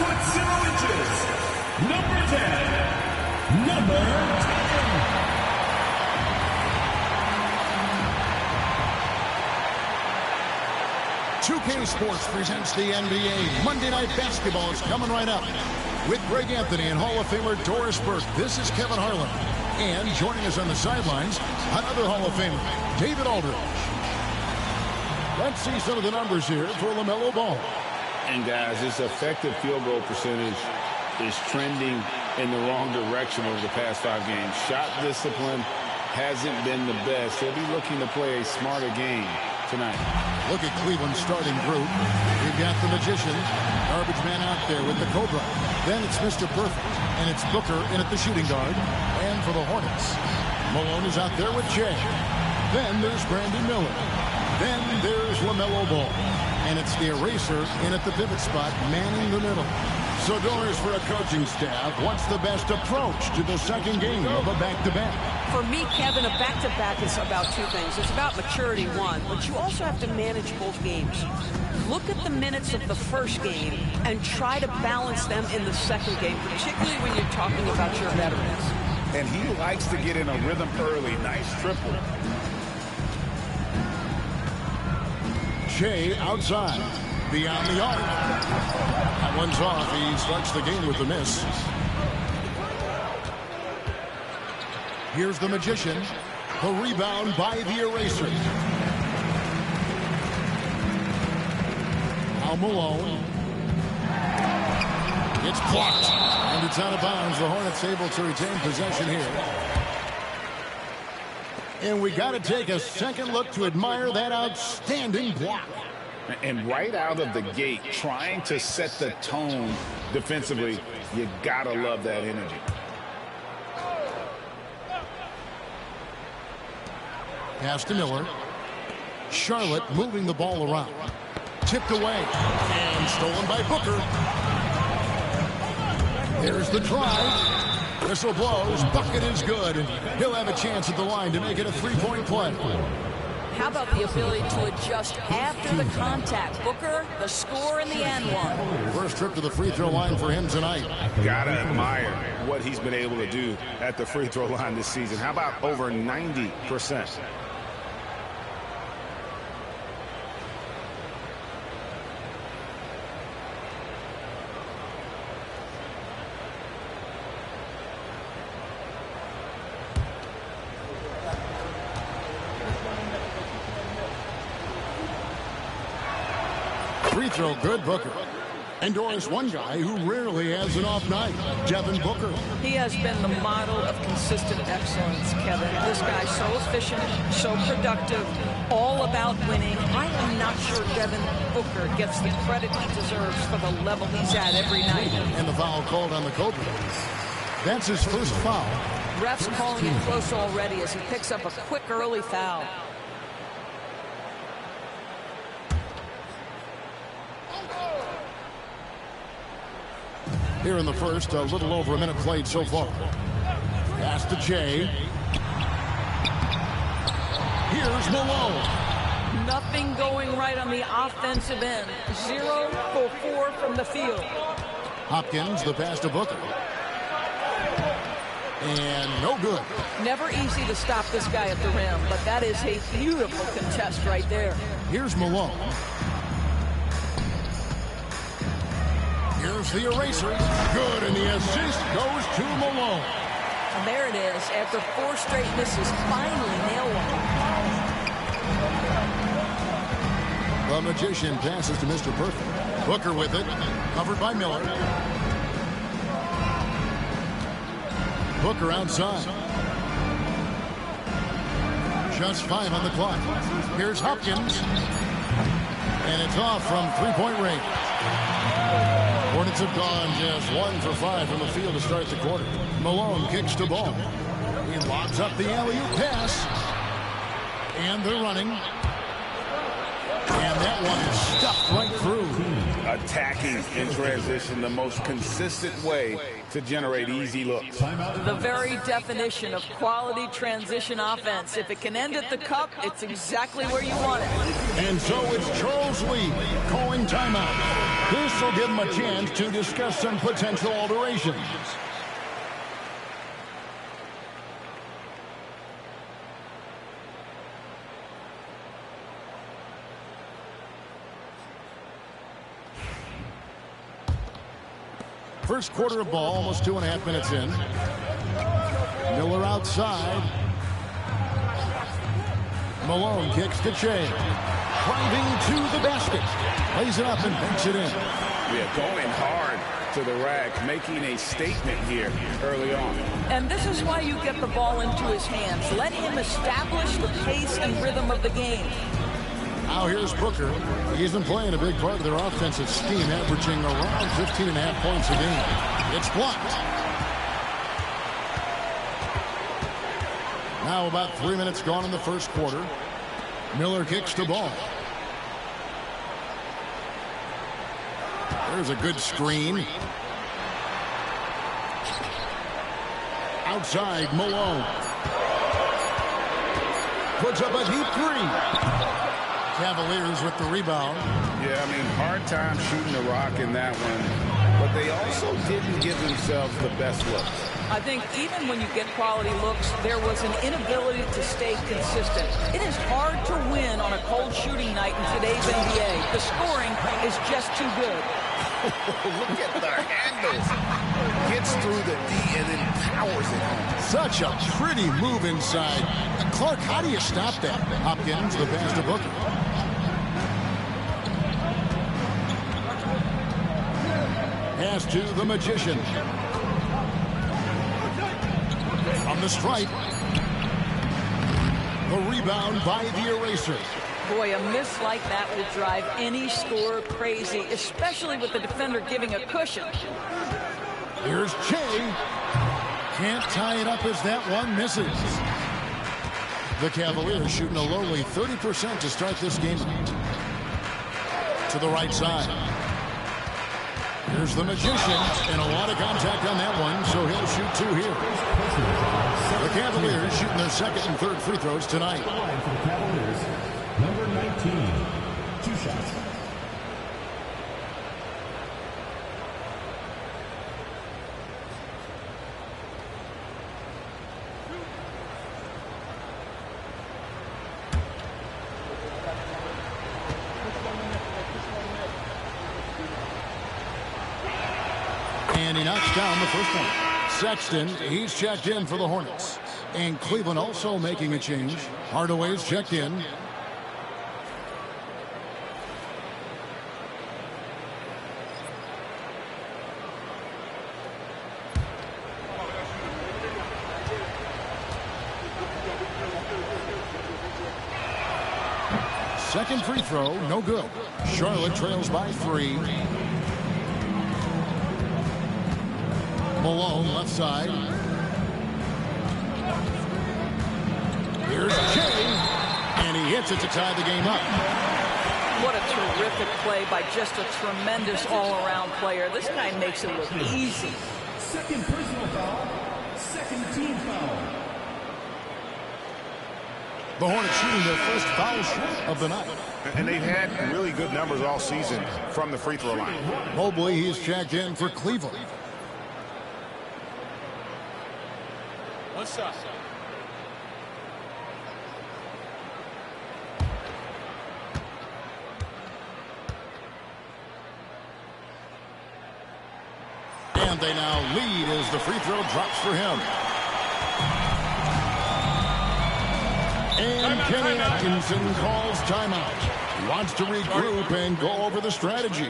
6'0". Number 10. Number 10. 2K Sports presents the NBA. Monday Night Basketball is coming right up. With Greg Anthony and Hall of Famer Doris Burke, this is Kevin Harlan. And joining us on the sidelines, another Hall of Famer, David Aldridge. Let's see some of the numbers here for LaMelo Ball. And guys, his effective field goal percentage is trending in the wrong direction over the past 5 games. Shot discipline hasn't been the best. He'll be looking to play a smarter game tonight. Look at Cleveland's starting group. We've got the Magician, garbage man out there with the Cobra. Then it's Mr. Perfect, and it's Booker in at the shooting guard. And for the Hornets, Malone is out there with Jay. Then there's Brandon Miller. Then there's LaMelo Ball. And it's the eraser in at the pivot spot, manning the middle. So Doris, for a coaching staff, what's the best approach to the second game of a back-to-back? For me, Kevin, a back-to-back is about 2 things. It's about maturity, 1, but you also have to manage both games. Look at the minutes of the first game and try to balance them in the second game, particularly when you're talking about your veterans. And he likes to get in a rhythm early. Nice triple. Shea outside, beyond the arc. That one's off. He starts the game with the miss. Here's the Magician. The rebound by the eraser. Now Malone. It's blocked. And it's out of bounds. The Hornets able to retain possession here. And we got to take a second look to admire that outstanding block. And right out of the gate, trying to set the tone defensively, you got to love that energy. Pass to Miller. Charlotte moving the ball around. Tipped away. And stolen by Booker. There's the drive. Whistle blows. Bucket is good. He'll have a chance at the line to make it a 3-point play. How about the ability to adjust after the contact? Booker, the score in the end one. First trip to the free throw line for him tonight. Gotta admire what he's been able to do at the free throw line this season. How about over 90%? Free throw, good, Booker. And Doris, one guy who rarely has an off night, Devin Booker. He has been the model of consistent excellence, Kevin. This guy's so efficient, so productive, all about winning. I am not sure Devin Booker gets the credit he deserves for the level he's at every night. And the foul called on the Cobra. That's his first foul. Ref's calling it close already as he picks up a quick early foul. Here in the first, a little over a minute played so far. Pass to Jay. Here's Malone. Nothing going right on the offensive end. 0 for 4 from the field. Hopkins, the pass to Booker. And no good. Never easy to stop this guy at the rim, but that is a beautiful contest right there. Here's Malone. Here's the eraser. Good, and the assist goes to Malone. And there it is. After 4 straight misses, finally nailed one. The Magician passes to Mr. Perfect. Booker with it. Covered by Miller. Booker outside. Just 5 on the clock. Here's Hopkins. And it's off from 3-point range. Hornets have gone just 1 for 5 from the field to start the quarter. Malone kicks the ball. He lobs up the alley-oop pass. And they're running. And that one is stuffed right through. Attacking in transition, the most consistent way to generate easy looks. The very definition of quality transition offense. If it can end at the cup, it's exactly where you want it. And so it's Charles Lee calling timeout. This will give them a chance to discuss some potential alterations. First quarter of ball, almost 2.5 minutes in. Miller outside. Malone kicks to Che. Driving to the basket. Lays it up and banks it in. Yeah, going hard to the rack, making a statement here early on. And this is why you get the ball into his hands. Let him establish the pace and rhythm of the game. Now here's Booker. He's been playing a big part of their offensive scheme, averaging around 15.5 points a game. It's blocked. Now about 3 minutes gone in the first quarter. Miller kicks the ball. There's a good screen. Outside, Malone. Puts up a deep three. Cavaliers with the rebound. Yeah, I mean, hard time shooting the rock in that one. But they also didn't give themselves the best looks. I think even when you get quality looks, there was an inability to stay consistent. It is hard to win on a cold shooting night in today's NBA. The scoring is just too good. Look at their handles. Gets through the D and then powers it home. Such a pretty move inside. Clark, how do you stop that? Hopkins, the pass to Booker. Pass to the Magician. On the stripe. The rebound by the Eraser. Boy, a miss like that will drive any scorer crazy, especially with the defender giving a cushion. Here's Che. Can't tie it up as that one misses. The Cavaliers shooting a lowly 30% to start this game. To the right side. Here's the Magician, and a lot of contact on that one, so he'll shoot two here. The Cavaliers shooting their second and third free throws tonight. For the Cavaliers, number 19, 2 shots. And he knocks down the first one. Sexton, he's checked in for the Hornets. And Cleveland also making a change. Hardaway's checked in. Second free throw, no good. Charlotte trails by 3. Malone, left side. Here's Che, and he hits it to tie the game up. What a terrific play by just a tremendous all-around player. This guy makes it look easy. Second personal foul, second team foul. The Hornets shooting their first foul shot of the night. And they've had really good numbers all season from the free throw line. Mobley, he's checked in for Cleveland. What's up? And they now lead as the free throw drops for him. And Kenny Atkinson calls timeout. Wants to regroup and go over the strategy.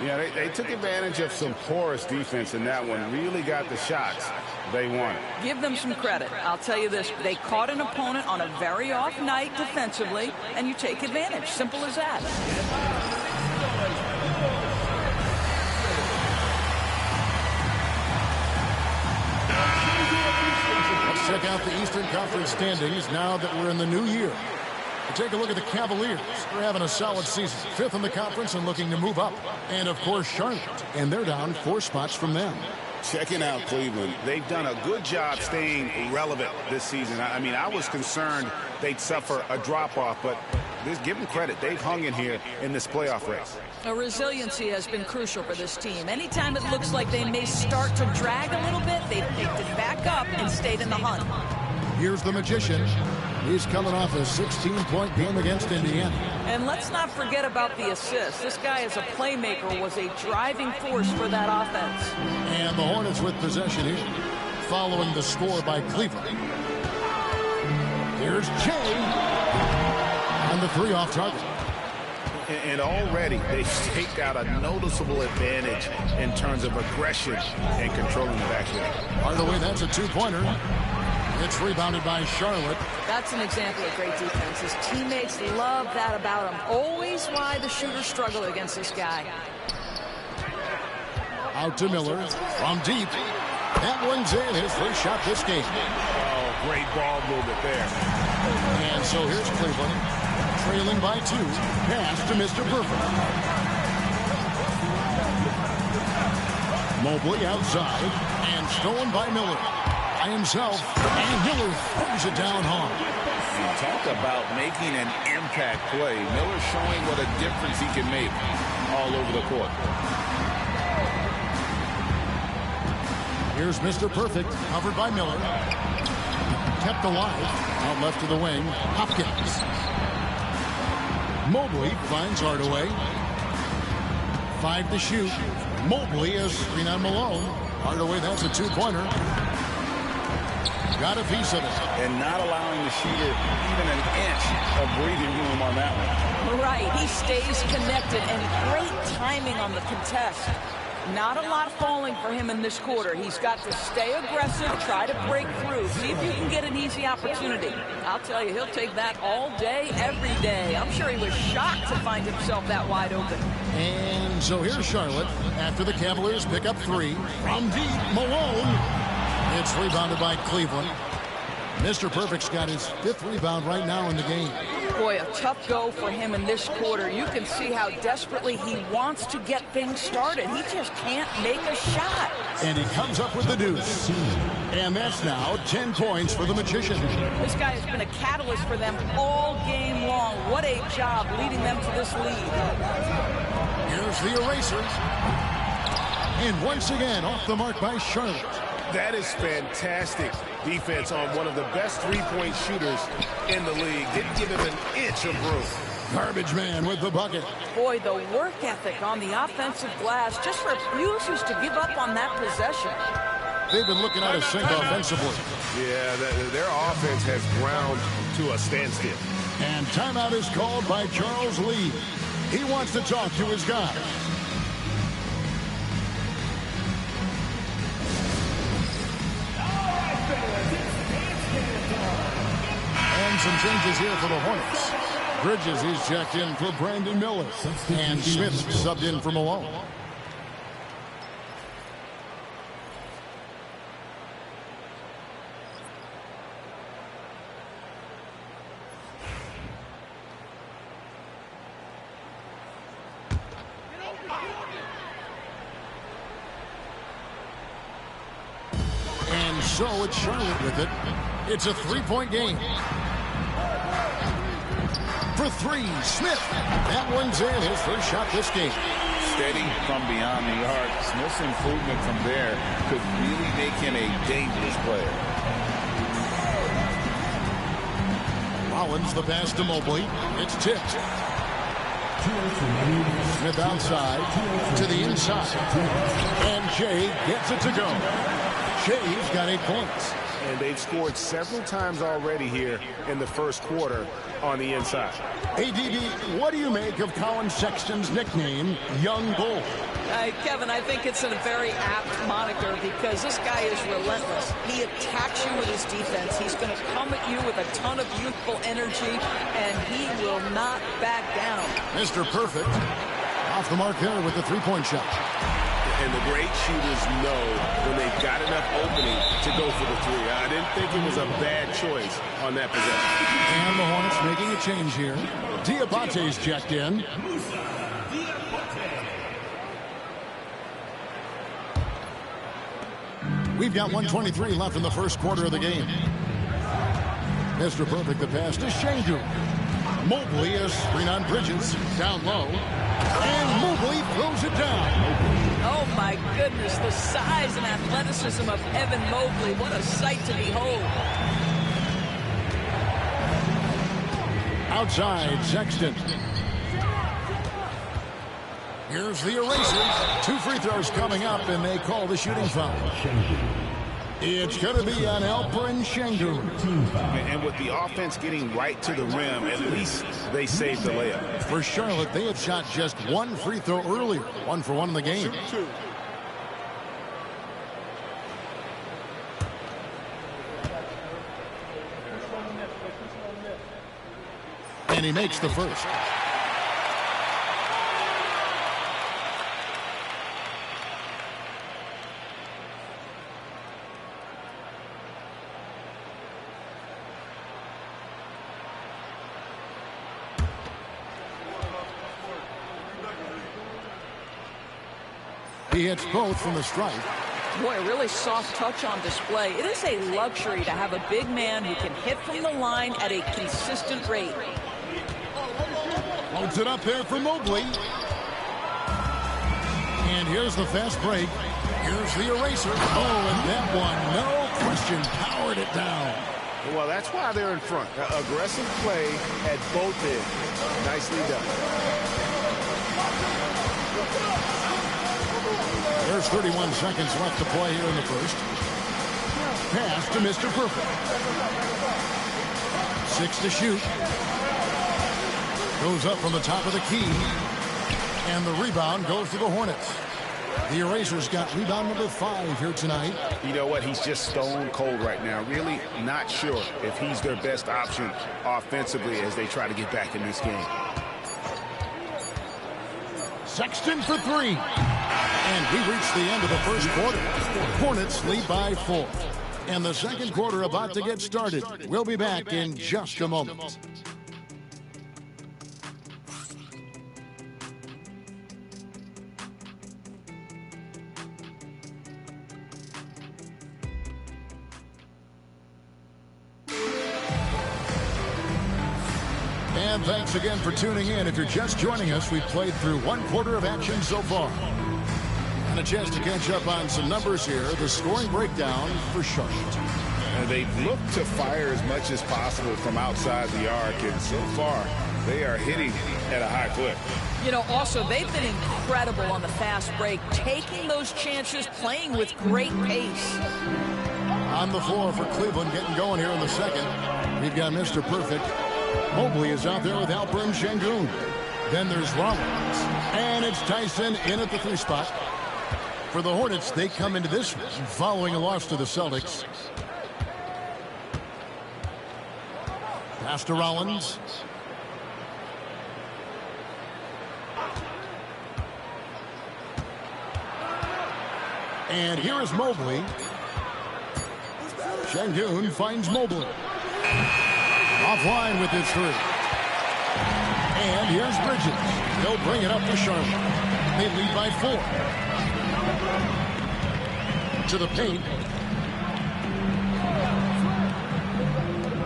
Yeah, they took advantage of some porous defense in that one. Really got the shots they wanted. Give them some credit. I'll tell you this, they caught an opponent on a very off night defensively, and you take advantage. Simple as that. Let's check out the Eastern Conference standings now that we're in the new year. Take a look at the Cavaliers. They're having a solid season. 5th in the conference and looking to move up. And, of course, Charlotte. And they're down 4 spots from them. Checking out Cleveland. They've done a good job staying relevant this season. I mean, I was concerned they'd suffer a drop-off, but Just give them credit. They've hung in here in this playoff race. Resiliency has been crucial for this team. Anytime it looks like they may start to drag a little bit, they've picked it back up and stayed in the hunt. Here's the Magician. He's coming off a 16-point game against Indiana. And let's not forget about the assist. This guy as a playmaker was a driving force for that offense. And the Hornets with possession here, following the score by Cleveland. Here's Jay. And the three off target. And already they've staked out a noticeable advantage in terms of aggression and controlling the backcourt. By the way, that's a two-pointer. It's rebounded by Charlotte. That's an example of great defense. His teammates love that about him. Always why the shooters struggle against this guy. Out to Miller from deep. That one's in. His first shot this game. Oh, great ball movement there. And so here's Cleveland, trailing by 2. Pass to Mr. Perfect. Mobley outside and stolen by Miller. By himself, and Miller throws it down hard. Talk about making an impact play. Miller showing what a difference he can make all over the court. Here's Mr. Perfect, covered by Miller. Kept alive, out left to the wing, Hopkins. Mobley finds Hardaway. 5 to shoot. Mobley is screen on Malone. Hardaway, that's a two-pointer. Got a piece of it. And not allowing the shooter even an inch of breathing room on that one. Right, he stays connected, and great timing on the contest. Not a lot falling for him in this quarter. He's got to stay aggressive, try to break through, see if you can get an easy opportunity. I'll tell you, he'll take that all day, every day. I'm sure he was shocked to find himself that wide open. And so here's Charlotte after the Cavaliers pick up 3 from deep. Malone. It's rebounded by Cleveland. Mr. Perfect's got his 5th rebound right now in the game. Boy, a tough go for him in this quarter. You can see how desperately he wants to get things started. He just can't make a shot. And he comes up with the deuce. And that's now 10 points for the Magician. This guy has been a catalyst for them all game long. What a job leading them to this lead. Here's the eraser. And once again, off the mark by Charlotte. That is fantastic defense on one of the best three-point shooters in the league. Didn't give him an inch of room. Garbage man with the bucket. Boy, the work ethic on the offensive glass just refuses to give up on that possession. They've been looking out of sync offensively. Yeah, their offense has ground to a standstill. And timeout is called by Charles Lee. He wants to talk to his guys. And some changes here for the Hornets. Bridges, he's checked in for Brandon Miller. And Smith subbed in for Malone. And so it's Charlotte with it. It's a three-point game. For 3, Smith. That one's in. His first shot this game. Steady from beyond the arc. Smith's improvement from there could really make him a dangerous player. Rollins, the pass to Mobley. It's tipped. Smith outside to the inside. And Shea gets it to go. Shea's got 8 points. And they've scored several times already here in the first quarter on the inside. ADB, what do you make of Colin Sexton's nickname, Young Bull? Kevin, I think it's a very apt moniker because this guy is relentless. He attacks you with his defense. He's going to come at you with a ton of youthful energy, and he will not back down. Mr. Perfect off the mark there with the three-point shot. And the great shooters know when they've got enough opening to go for the 3. I didn't think it was a bad choice on that possession. And the Hornets making a change here. Diabate's checked in. We've got 1:23 left in the first quarter of the game. Mr. Perfect, the pass to Şengün. Mobley is screen on Bridges. Down low. And Mobley throws it down. Oh, my goodness. The size and athleticism of Evan Mobley. What a sight to behold. Outside, Sexton. Here's the eraser. 2 free throws coming up, and they call the shooting foul. It's going to be on Alperen Sengun. And with the offense getting right to the rim, at least they saved the layup. For Charlotte, they had shot just 1 free throw earlier. 1 for 1 in the game. And he makes the first. He hits both from the stripe. Boy, a really soft touch on display. It is a luxury to have a big man who can hit from the line at a consistent rate. Loads it up there for Mobley. And here's the fast break. Here's the eraser. Oh, and that one, no question, powered it down. Well, that's why they're in front. Aggressive play at both ends. Nicely done. There's 31 seconds left to play here in the first. Pass to Mr. Perfect. 6 to shoot. Goes up from the top of the key. And the rebound goes to the Hornets. The Erasers got rebound number 5 here tonight. You know what? He's just stone cold right now. Really not sure if he's their best option offensively as they try to get back in this game. Sexton for 3. And we reach the end of the first quarter. Hornets lead by 4. And the second quarter about to get started. We'll be back in just a moment. And thanks again for tuning in. If you're just joining us, we've played through 1 quarter of action so far. And a chance to catch up on some numbers here. The scoring breakdown for Charlotte. And they've looked to fire as much as possible from outside the arc. And so far, they are hitting at a high clip. You know, also, they've been incredible on the fast break, taking those chances, playing with great pace. On the floor for Cleveland, getting going here in the second. We've got Mr. Perfect. Mobley is out there with Alperen Sengun. Then there's Rollins. And it's Tyson in at the 3 spot. For the Hornets, they come into this one following a loss to the Celtics. Pass to Rollins. And here is Mobley. Sengun finds Mobley. Offline with his 3. And here's Bridges. They'll bring it up to Charlotte. They lead by 4. To the paint.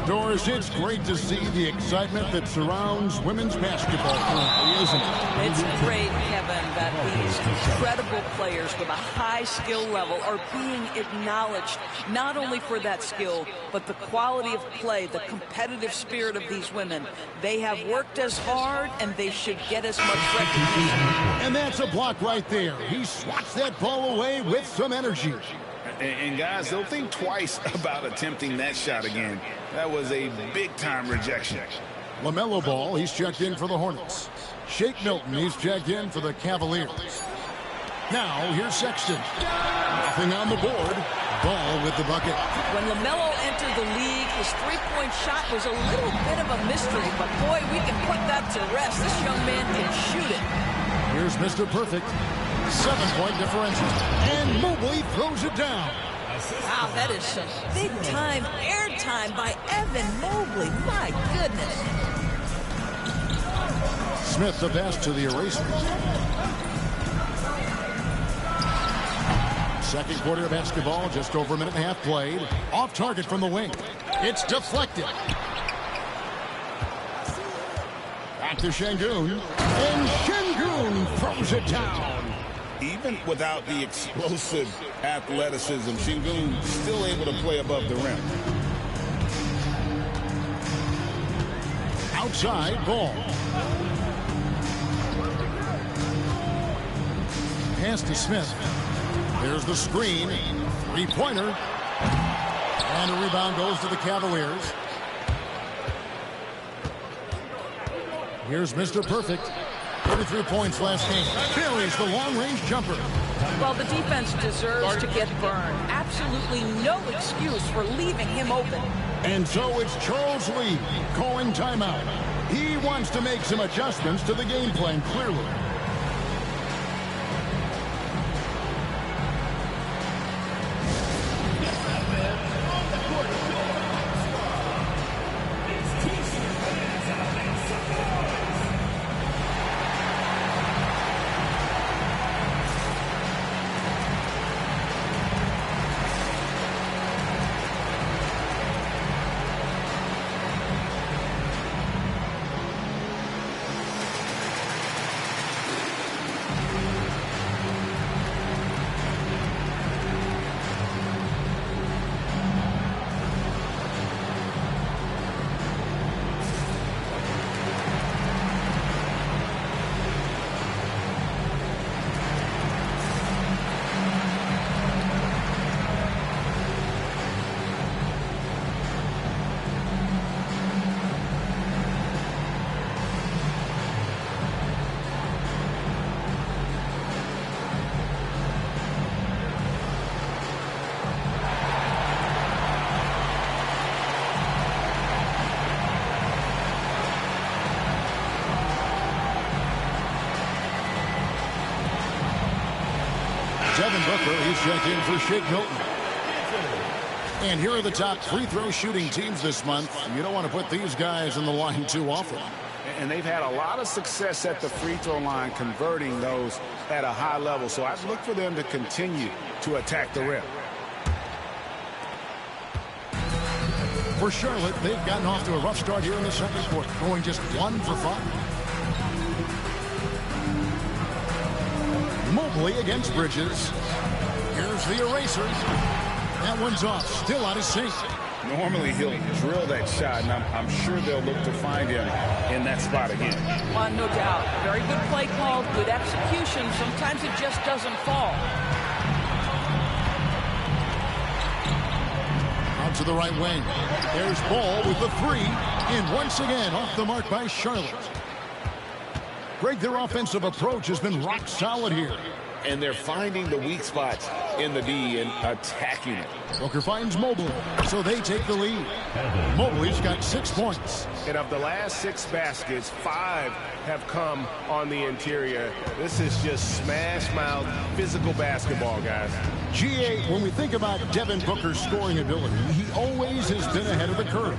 Doris, it's great to see the excitement that surrounds women's basketball currently, isn't it? It's great, Kevin, that these incredible players with a high skill level are being acknowledged, not only for that skill, but the quality of play, the competitive spirit of these women. They have worked as hard, and they should get as much recognition. And that's a block right there. He swats that ball away with some energy. And guys, they'll think twice about attempting that shot again. That was a big-time rejection. LaMelo Ball, he's checked in for the Hornets. Shake Milton, he's checked in for the Cavaliers. Now, here's Sexton. Nothing on the board. Ball with the bucket. When LaMelo entered the league, his three-point shot was a little bit of a mystery, but boy, we can put that to rest. This young man can shoot it. Here's Mr. Perfect. 7-point differential. And Mobley throws it down. Wow, that is some big-time airtime by Evan Mobley. My goodness. Smith the pass to the eraser. Second quarter of basketball, just over a minute and a half played. Off target from the wing. It's deflected. Back to Şengün. And Şengün throws it down. Even without the explosive athleticism, Şengün still able to play above the rim. Outside ball. Pass to Smith. There's the screen. Three-pointer. And a rebound goes to the Cavaliers. Here's Mr. Perfect. 33 points last game. Buries the long-range jumper. Well, the defense deserves to get burned. Absolutely no excuse for leaving him open. And so it's Charles Lee calling timeout. He wants to make some adjustments to the game plan, clearly. Devin Booker is checked in for Shake Milton. And here are the top free throw shooting teams this month. You don't want to put these guys in the line too often. And they've had a lot of success at the free throw line converting those at a high level. So I'd look for them to continue to attack the rim. For Charlotte, they've gotten off to a rough start here in the second quarter, going just 1 for 5. Mobley against Bridges. Here's the eraser. That one's off. Still out of sync. Normally he'll drill that shot, and I'm sure they'll look to find him in that spot again. No doubt. Very good play call, good execution. Sometimes it just doesn't fall. Out to the right wing. There's Ball with the three. And once again, off the mark by Charlotte. Greg, their offensive approach has been rock solid here. And they're finding the weak spots in the D and attacking it. Booker finds Mobley, so they take the lead. Mobley's got 6 points. And of the last 6 baskets, 5 have come on the interior. This is just smash-mouth physical basketball, guys. GA, when we think about Devin Booker's scoring ability, he always has been ahead of the curve.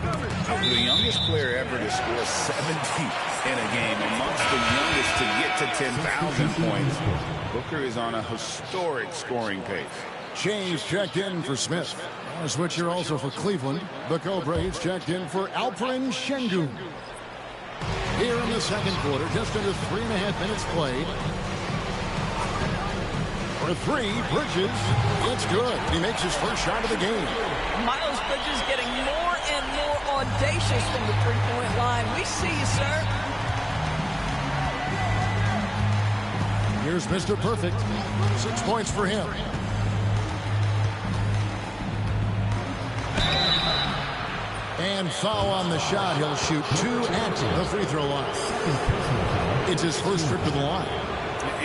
The youngest player ever to score 70 in a game, amongst the youngest to get to 10,000 points. Booker is on a historic scoring pace. James checked in for Smith. A switch here also for Cleveland. The Cobras checked in for Alperen Şengün. Here in the second quarter, just under 3.5 minutes played. For 3, Bridges. It's good. He makes his first shot of the game. Miles Bridges getting more and more audacious from the three-point line. We see you, sir. Here's Mr. Perfect. 6 points for him. And foul on the shot. He'll shoot 2 at the free throw line. It's his first trip to the line.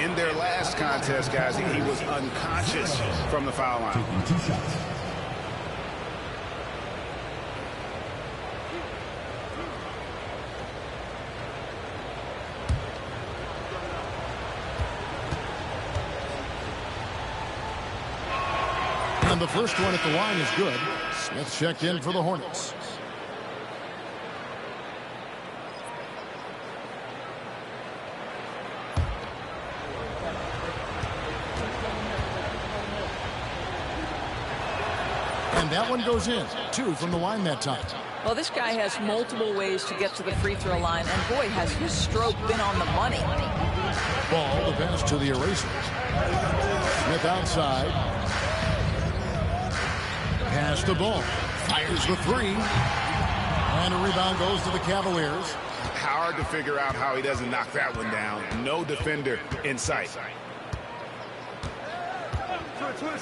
In their last contest, guys, he was unconscious from the foul line. Taking 2 shots. And the first one at the line is good. Smith checked in for the Hornets. And that one goes in. 2 from the line that time. Well, this guy has multiple ways to get to the free throw line, and boy, has his stroke been on the money. Ball, the pass to the eraser. Smith outside. Pass the ball. Fires the three. And a rebound goes to the Cavaliers. Hard to figure out how he doesn't knock that one down. No defender in sight.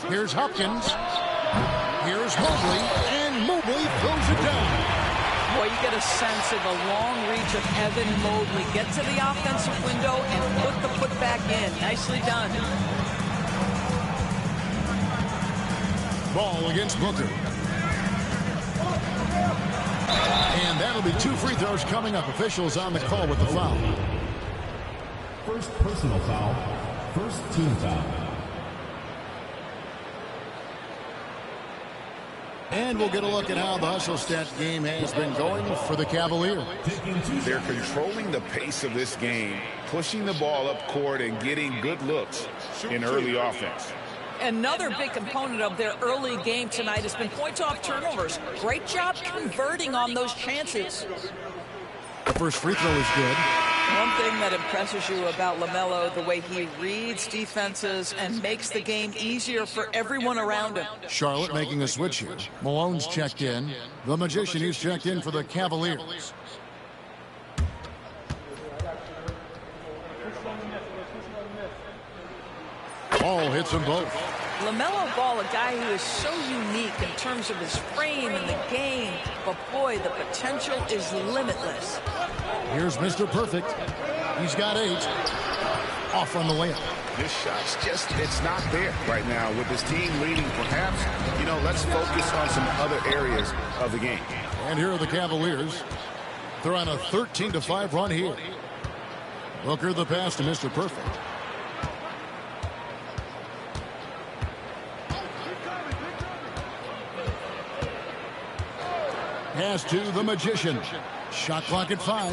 Here's Hopkins. Here's Mobley. And Mobley throws it down. Boy, you get a sense of the long reach of Evan Mobley. Get to the offensive window and put the putback in. Nicely done. Ball against Booker. And that'll be 2 free throws coming up. Officials on the call with the foul. First personal foul. First team foul. And we'll get a look at how the hustle stat game has been going for the Cavaliers. They're controlling the pace of this game, pushing the ball up court and getting good looks in early offense. Another big component of their early game tonight has been points off turnovers. Great job converting on those chances. The first free throw is good. One thing that impresses you about LaMelo, the way he reads defenses and makes the game easier for everyone around him. Charlotte making a switch here. Malone's checked in. The Magician is checked in for the Cavaliers. Ball hits them both. LaMelo Ball, a guy who is so unique in terms of his frame and the game, but boy, the potential is limitless. Here's Mr. Perfect. He's got 8. Off on the layup. This shot's just, it's not there right now. With his team leading, perhaps, let's focus on some other areas of the game. And here are the Cavaliers. They're on a 13-5 run here. Booker the pass to Mr. Perfect. Pass to the Magician. Shot clock at 5.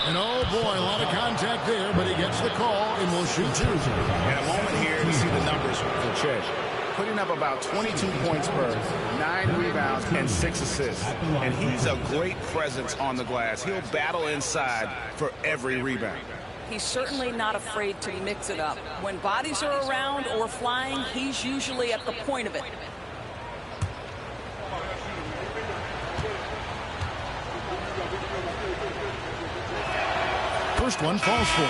And oh boy, a lot of contact there, but he gets the call and will shoot 2. And a moment here to see the numbers for Chet. Putting up about 22 points per, 9 rebounds, and 6 assists. And he's a great presence on the glass. He'll battle inside for every rebound. He's certainly not afraid to mix it up. When bodies are around or flying, he's usually at the point of it. First one falls for him.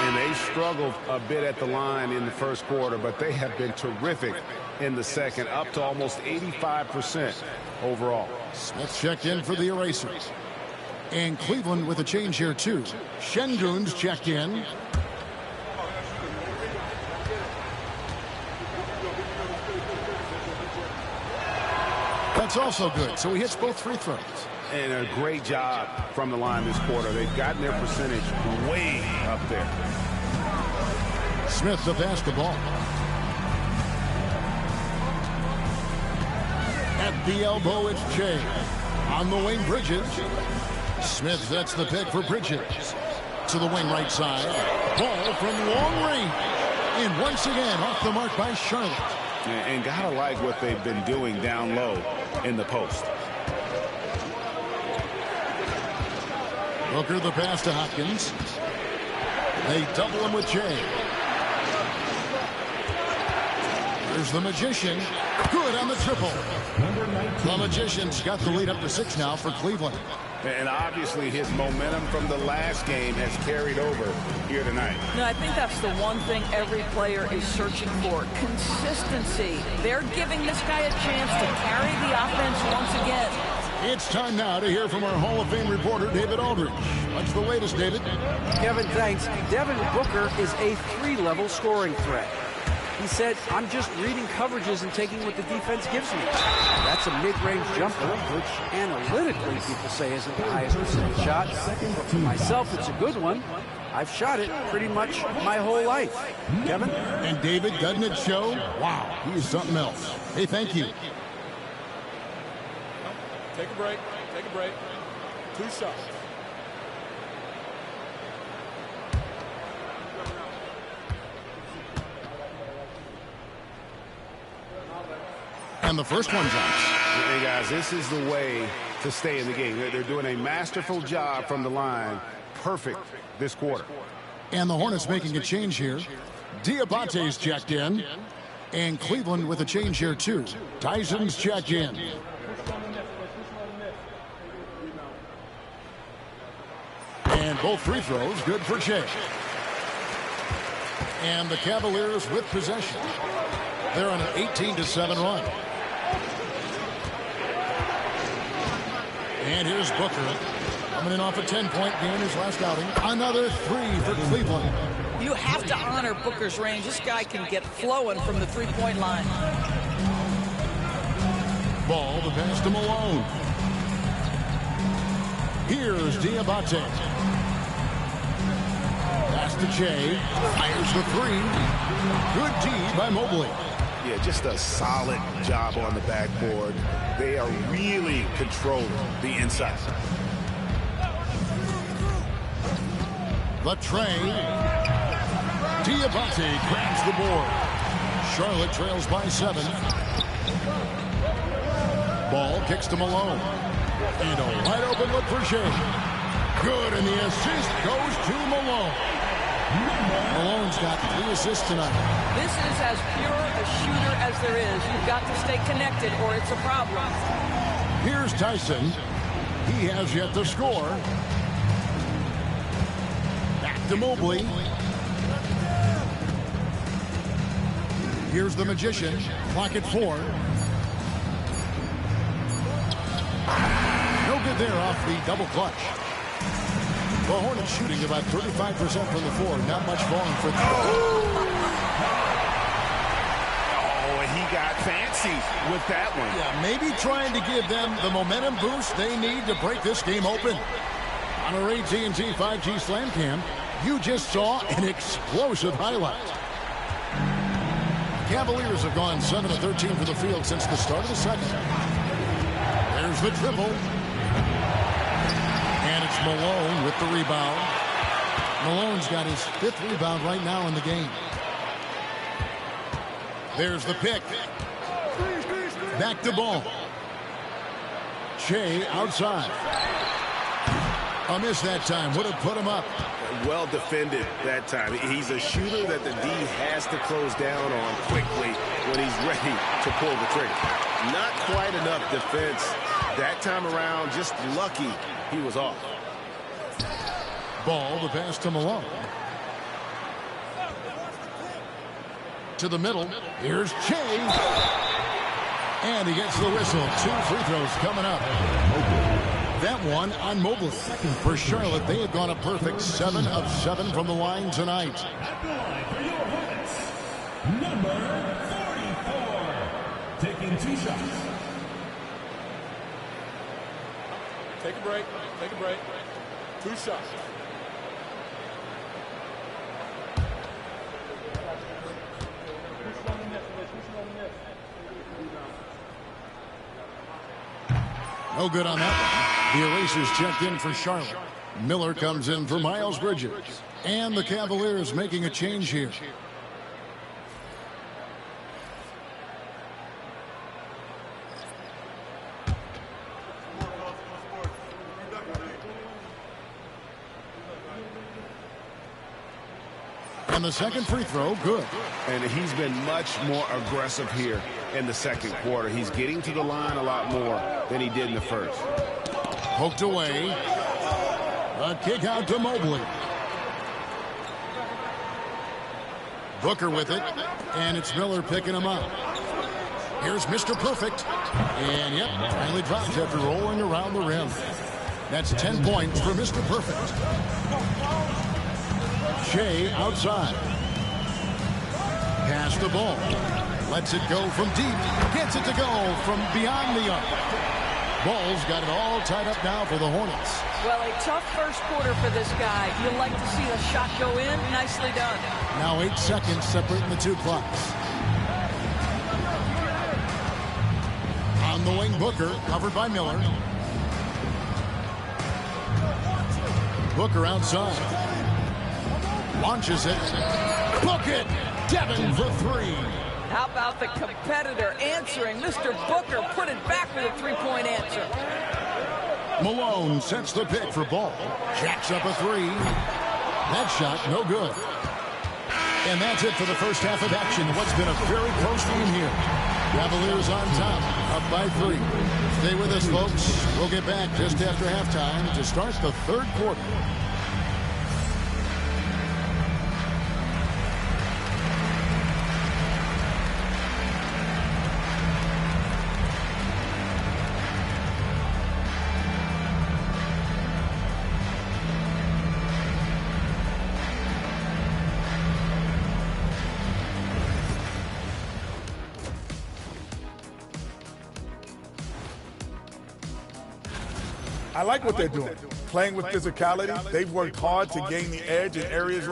And they struggled a bit at the line in the first quarter, but they have been terrific in the second, up to almost 85% overall. Smith checked in for the erasers. And Cleveland with a change here, too. Şengün's checked in. That's also good, so he hits both free throws. And a great job from the line this quarter. They've gotten their percentage way up there. Smith to pass the ball. At the elbow, it's Jay. On the wing, Bridges. Smith sets the pick for Bridges. To the wing right side. Ball from long range. And once again, off the mark by Charlotte. And gotta like what they've been doing down low in the post. Booker the pass to Hopkins. They double him with Jay. There's the Magician. Good on the triple. The Magician's got the lead up to 6 now for Cleveland. And obviously his momentum from the last game has carried over here tonight. No, I think that's the one thing every player is searching for. Consistency. They're giving this guy a chance to carry the offense once again. It's time now to hear from our Hall of Fame reporter, David Aldridge. What's the latest, David? Kevin, thanks. Devin Booker is a 3-level scoring threat. He said, I'm just reading coverages and taking what the defense gives me. That's a mid-range jumper, which analytically people say isn't the highest percentage shot. But for myself, it's a good one. I've shot it pretty much my whole life. Kevin? And David, doesn't it show? Wow, he is something else. Hey, thank you. Take a break. Take a break. 2 shots. And the first one's out. Hey, guys, this is the way to stay in the game. They're doing a masterful job from the line. Perfect this quarter. And the Hornets making a change here. Diabate's checked in. And Cleveland with a change here, too. Tyson's checked in. And both free throws good for Shea. And the Cavaliers with possession. They're on an 18-7 run. And here's Booker. Coming in off a 10-point game his last outing. Another three for Cleveland. You have to honor Booker's range. This guy can get flowing from the three-point line. Ball, the pass to Malone. Here's Diabate. Pass to Shea. Fires the three. Good D by Mobley. Yeah, just a solid job on the backboard. They are really controlling the inside. The tray. Diabate grabs the board. Charlotte trails by 7. Ball kicks to Malone. And a wide open look for Shea. Good, and the assist goes to Malone. Malone's got 3 assists tonight. This is as pure a shooter as there is. You've got to stay connected or it's a problem. Here's Tyson. He has yet to score. Back to Mobley. Here's the Magician. Clock at 4. No good there off the double clutch. The Hornets shooting about 35% from the floor. Not much falling for them. Oh, and he got fancy with that one. Yeah, maybe trying to give them the momentum boost they need to break this game open. On our AT&T 5G Slam Cam, you just saw an explosive highlight. Cavaliers have gone 7 of 13 from the field since the start of the second. There's the dribble. And it's Malone with the rebound. Malone's got his 5th rebound right now in the game. There's the pick. Back to ball. Shea outside. A miss that time. Would have put him up. Well defended that time. He's a shooter that the D has to close down on quickly when he's ready to pull the trigger. Not quite enough defense that time around. Just lucky he was off. Ball, the pass to Malone. To the middle. Here's Shea. And he gets the whistle. 2 free throws coming up. That one on Mobley. For Charlotte, they have gone a perfect 7 of 7 from the line tonight. At the line for your Hornets, number 44. Taking 2 shots. Take a break. Take a break. 2 shots. No good on that one. The erasers checked in for Charlotte. Miller comes in for Miles Bridges. And the Cavaliers making a change here. And the second free throw, good. And he's been much more aggressive here in the second quarter. He's getting to the line a lot more than he did in the first. Poked away. A kick out to Mobley. Booker with it. And it's Miller picking him up. Here's Mr. Perfect. And yep, finally drops after rolling around the rim. That's 10 points for Mr. Perfect. Shea outside. Pass the ball. Lets it go from deep. Gets it to go from beyond the arc. Ball's got it all tied up now for the Hornets. Well, a tough first quarter for this guy. You'll like to see a shot go in. Nicely done. Now 8 seconds separating the 2 clocks. On the wing, Booker, covered by Miller. Booker outside. Launches it. Book it! Devin for 3. How about the competitor answering? Mr. Booker put it back with a three-point answer. Malone sets the pick for Ball. Jacks up a three. That shot, no good. And that's it for the first half of action. What's been a very close game here. Cavaliers on top, up by 3. Stay with us, folks. We'll get back just after halftime to start the third quarter. I like what they're doing. Playing with physicality. They've worked hard to gain the edge in areas